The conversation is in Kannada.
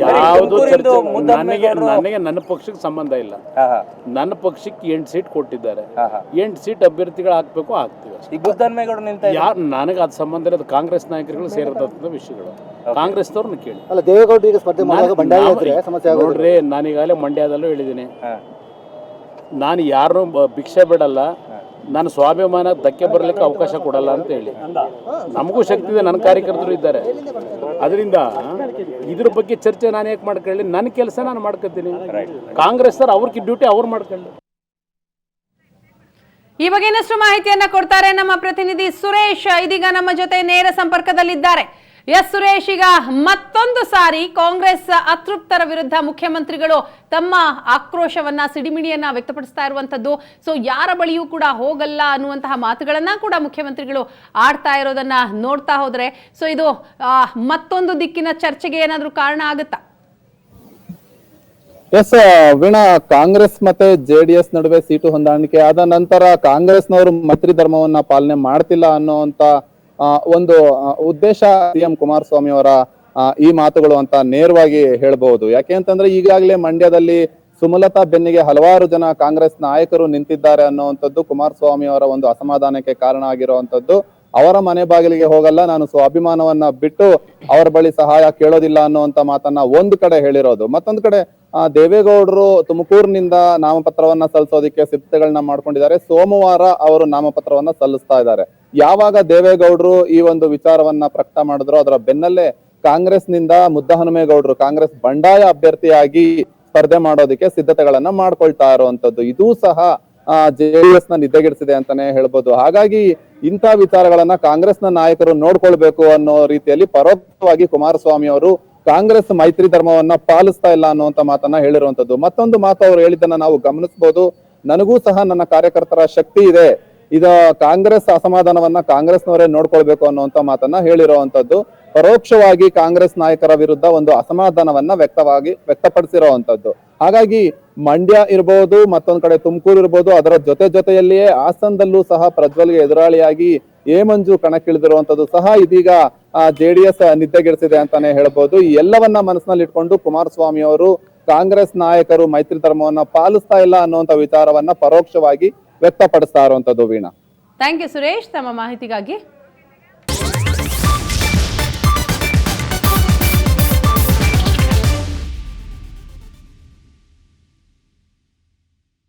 ಯಾವುದು ನನಗೆ ನನ್ನ ಪಕ್ಷಕ್ಕೆ ಸಂಬಂಧ ಇಲ್ಲ. ನನ್ನ ಪಕ್ಷಕ್ಕೆ 8 ಸೀಟ್ ಕೊಟ್ಟಿದ್ದಾರೆ. 8 ಸೀಟ್ ಅಭ್ಯರ್ಥಿಗಳು ಹಾಕ್ಬೇಕು, ಹಾಕ್ತೀವಿ. ಯಾರು ನನಗೆ ಅದು ಸಂಬಂಧ ಇಲ್ಲ. ಅದು ಕಾಂಗ್ರೆಸ್ ನಾಯಕರುಗಳು ಸೇರಿದಂಥ ವಿಷಯಗಳು. ಕಾಂಗ್ರೆಸ್ನವ್ರನ್ನ ಕೇಳಿ. ನೋಡ್ರಿ, ನಾನೀಗಾಗಲೇ ಮಂಡ್ಯದಲ್ಲೂ ಹೇಳಿದ್ದೀನಿ, ನಾನು ಯಾರನ್ನೂ ಭಿಕ್ಷೆ ಬಿಡಲ್ಲ, ನಾನು ಸ್ವಾಭಿಮಾನ ಧಕ್ಕೆ ಬರಲಿಕ್ಕೆ ಅವಕಾಶ ಕೊಡಲ್ಲ ಅಂತ ಹೇಳಿ. ನಮಗೂ ಶಕ್ತಿ ಇದೆ, ನನ್ನ ಕಾರ್ಯಕರ್ತರು ಇದ್ದಾರೆ. ಅದರಿಂದ ಇದ್ರ ಬಗ್ಗೆ ಚರ್ಚೆ ನಾನು ಯಾಕೆ ಮಾಡ್ಕೊಳ್ಳಿ? ನನ್ನ ಕೆಲಸ ನಾನು ಮಾಡ್ಕೊತೀನಿ. ಕಾಂಗ್ರೆಸ್ ಅವ್ರಿಗೆ ಡ್ಯೂಟಿ ಅವ್ರು ಮಾಡ್ಕೊಳ್ಳಿ. ಈ ಬಗ್ಗೆ ಇನ್ನಷ್ಟು ಮಾಹಿತಿಯನ್ನ ಕೊಡ್ತಾರೆ ನಮ್ಮ ಪ್ರತಿನಿಧಿ ಸುರೇಶ್. ಇದೀಗ ನಮ್ಮ ಜೊತೆ ನೇರ ಸಂಪರ್ಕದಲ್ಲಿದ್ದಾರೆ. ಎಸ್ ಸುರೇಶ್, ಈಗ ಮತ್ತೊಂದು ಸಾರಿ ಕಾಂಗ್ರೆಸ್ ಅತೃಪ್ತರ ವಿರುದ್ಧ ಮುಖ್ಯಮಂತ್ರಿಗಳು ತಮ್ಮ ಆಕ್ರೋಶವನ್ನ, ಸಿಡಿಮಿಡಿಯನ್ನ ವ್ಯಕ್ತಪಡಿಸ್ತಾ ಇರುವಂತದ್ದು. ಸೊ ಯಾರ ಬಳಿಯೂ ಕೂಡ ಹೋಗಲ್ಲ ಅನ್ನುವಂತಹ ಮಾತುಗಳನ್ನ ಕೂಡ ಮುಖ್ಯಮಂತ್ರಿಗಳು ಆಡ್ತಾ ಇರೋದನ್ನ ನೋಡ್ತಾ ಹೋದ್ರೆ, ಸೊ ಇದು ಮತ್ತೊಂದು ದಿಕ್ಕಿನ ಚರ್ಚೆಗೆ ಏನಾದ್ರೂ ಕಾರಣ ಆಗುತ್ತಾ? ಎಸ್ ವೀಣಾ, ಕಾಂಗ್ರೆಸ್ ಮತ್ತೆ ಜೆಡಿಎಸ್ ನಡುವೆ ಸೀಟು ಹೊಂದಾಣಿಕೆ ಆದ ನಂತರ ಕಾಂಗ್ರೆಸ್ನವರು ಮೈತ್ರಿ ಧರ್ಮವನ್ನ ಪಾಲನೆ ಮಾಡ್ತಿಲ್ಲ ಅನ್ನೋಂತ ಒಂದು ಉದ್ದೇಶ ಸಿಎಂ ಕುಮಾರಸ್ವಾಮಿ ಅವರ ಈ ಮಾತುಗಳು ಅಂತ ನೇರವಾಗಿ ಹೇಳ್ಬಹುದು. ಯಾಕೆ ಅಂತಂದ್ರೆ ಈಗಾಗಲೇ ಮಂಡ್ಯದಲ್ಲಿ ಸುಮಲತಾ ಬೆನ್ನಿಗೆ ಹಲವಾರು ಜನ ಕಾಂಗ್ರೆಸ್ ನಾಯಕರು ನಿಂತಿದ್ದಾರೆ ಅನ್ನುವಂಥದ್ದು ಕುಮಾರಸ್ವಾಮಿ ಅವರ ಒಂದು ಅಸಮಾಧಾನಕ್ಕೆ ಕಾರಣ ಆಗಿರುವಂತದ್ದು. ಅವರ ಮನೆ ಬಾಗಿಲಿಗೆ ಹೋಗಲ್ಲ, ನಾನು ಸ್ವಾಭಿಮಾನವನ್ನ ಬಿಟ್ಟು ಅವರ ಬಳಿ ಸಹಾಯ ಕೇಳೋದಿಲ್ಲ ಅನ್ನುವಂತ ಮಾತನ್ನ ಒಂದು ಕಡೆ ಹೇಳಿರೋದು. ಮತ್ತೊಂದು ಕಡೆ ದೇವೇಗೌಡರು ತುಮಕೂರಿನಿಂದ ನಾಮಪತ್ರವನ್ನ ಸಲ್ಲಿಸೋದಕ್ಕೆ ಸಿದ್ಧತೆಗಳನ್ನ ಮಾಡ್ಕೊಂಡಿದ್ದಾರೆ. ಸೋಮವಾರ ಅವರು ನಾಮಪತ್ರವನ್ನ ಸಲ್ಲಿಸ್ತಾ ಇದ್ದಾರೆ. ಯಾವಾಗ ದೇವೇಗೌಡರು ಈ ಒಂದು ವಿಚಾರವನ್ನ ಪ್ರಕಟ ಮಾಡಿದ್ರು, ಅದರ ಬೆನ್ನಲ್ಲೇ ಕಾಂಗ್ರೆಸ್ನಿಂದ ಮುದ್ದಹನುಮೇಗೌಡರು ಕಾಂಗ್ರೆಸ್ ಬಂಡಾಯ ಅಭ್ಯರ್ಥಿಯಾಗಿ ಸ್ಪರ್ಧೆ ಮಾಡೋದಕ್ಕೆ ಸಿದ್ಧತೆಗಳನ್ನ ಮಾಡ್ಕೊಳ್ತಾ ಇರುವಂತದ್ದು. ಇದೂ ಸಹ ಜೆಡಿಎಸ್ ನ ನಿದ್ದೆಗೆಡಿಸಿದೆ ಅಂತಾನೆ ಹೇಳ್ಬೋದು. ಹಾಗಾಗಿ ಇಂಥ ವಿಚಾರಗಳನ್ನ ಕಾಂಗ್ರೆಸ್ನ ನಾಯಕರು ನೋಡ್ಕೊಳ್ಬೇಕು ಅನ್ನೋ ರೀತಿಯಲ್ಲಿ ಪರೋಕ್ಷವಾಗಿ ಕುಮಾರಸ್ವಾಮಿ ಅವರು ಕಾಂಗ್ರೆಸ್ ಮೈತ್ರಿ ಧರ್ಮವನ್ನ ಪಾಲಿಸ್ತಾ ಇಲ್ಲ ಅನ್ನುವಂತ ಮಾತನ್ನ ಹೇಳಿರುವಂತದ್ದು. ಮತ್ತೊಂದು ಮಾತು ಅವರು ಹೇಳಿದ್ದನ್ನ ನಾವು ಗಮನಿಸಬಹುದು. ನನಗೂ ಸಹ ನನ್ನ ಕಾರ್ಯಕರ್ತರ ಶಕ್ತಿ ಇದೆ, ಇದು ಕಾಂಗ್ರೆಸ್ ಅಸಮಾಧಾನವನ್ನ ಕಾಂಗ್ರೆಸ್ನವರೇ ನೋಡ್ಕೊಳ್ಬೇಕು ಅನ್ನುವಂತ ಮಾತನ್ನ ಹೇಳಿರುವಂತದ್ದು. ಪರೋಕ್ಷವಾಗಿ ಕಾಂಗ್ರೆಸ್ ನಾಯಕರ ವಿರುದ್ಧ ಒಂದು ಅಸಮಾಧಾನವನ್ನ ವ್ಯಕ್ತಪಡಿಸಿರುವಂತದ್ದು. ಹಾಗಾಗಿ ಮಂಡ್ಯ ಇರಬಹುದು, ಮತ್ತೊಂದ್ ಕಡೆ ತುಮಕೂರು ಇರಬಹುದು, ಅದರ ಜೊತೆಯಲ್ಲಿಯೇ ಹಾಸನದಲ್ಲೂ ಸಹ ಪ್ರಜ್ವಲ್ಗೆ ಎದುರಾಳಿಯಾಗಿ ಎ ಮಂಜು ಕಣಕ್ಕಿಳಿದಿರುವಂತದ್ದು ಸಹ ಇದೀಗ ಜೆಡಿಎಸ್ ನಿದ್ದೆಗೆಡಿಸಿದೆ ಅಂತಾನೆ ಹೇಳ್ಬಹುದು. ಈ ಎಲ್ಲವನ್ನ ಮನಸ್ಸಿನಲ್ಲಿ ಇಟ್ಕೊಂಡು ಕುಮಾರಸ್ವಾಮಿ ಅವರು ಕಾಂಗ್ರೆಸ್ ನಾಯಕರು ಮೈತ್ರಿ ಧರ್ಮವನ್ನ ಪಾಲಿಸ್ತಾ ಇಲ್ಲ ಅನ್ನುವಂತ ವಿಚಾರವನ್ನ ಪರೋಕ್ಷವಾಗಿ ವ್ಯಕ್ತಪಡಿಸ್ತಾ ಇರುವಂತದ್ದು. ವೀಣಾ, ಥ್ಯಾಂಕ್ ಯು ಸುರೇಶ್, ತಮ್ಮ ಮಾಹಿತಿಗಾಗಿ.